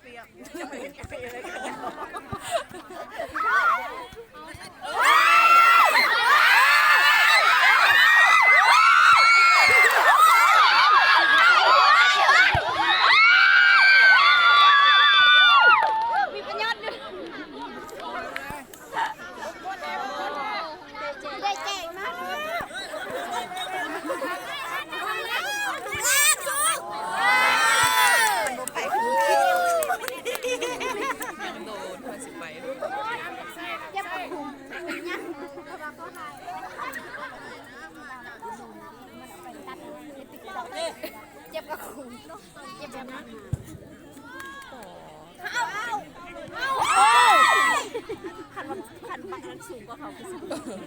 เปียกเจ็บกับคุณเจ็บแบบนั้นขันปักนั้นสูงกว่าเขาคือสูง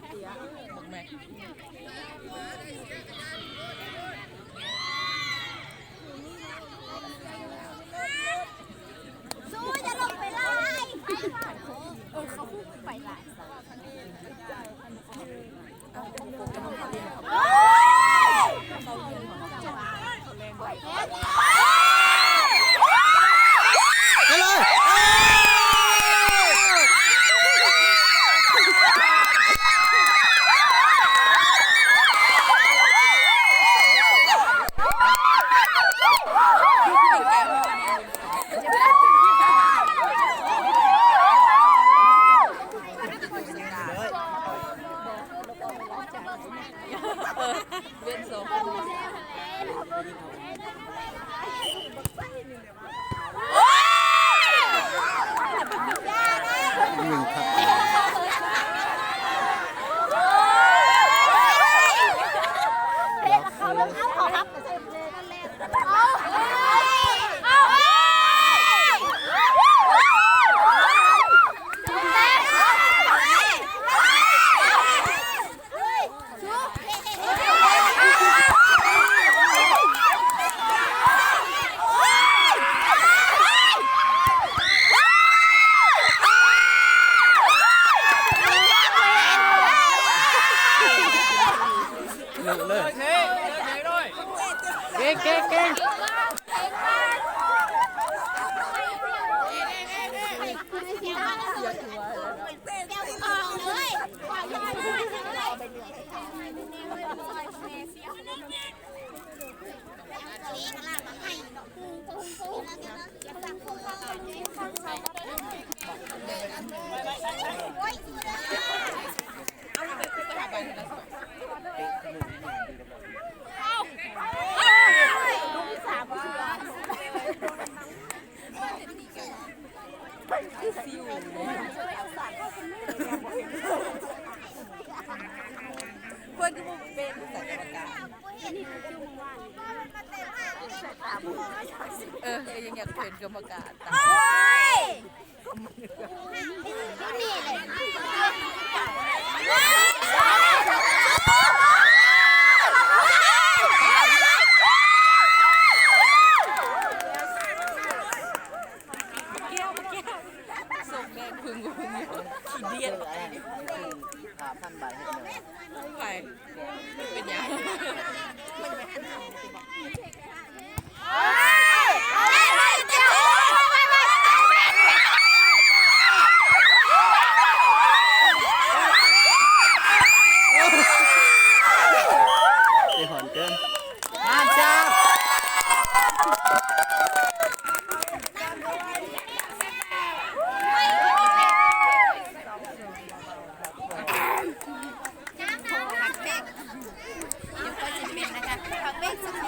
เตี้ยบอกแม่สู้จะลงไปไล่เขาพูดไปไล่เวียนสองเลยเก่งเก่งเก่งเพื่อนที่มึงเป็นสายกรรมการยังอยากเป็นกรรมการนี่เลยส่งแดงพึ่งขี้เดียนพันใบไปเป็นยังหอนเกินมาจ้าผักเบก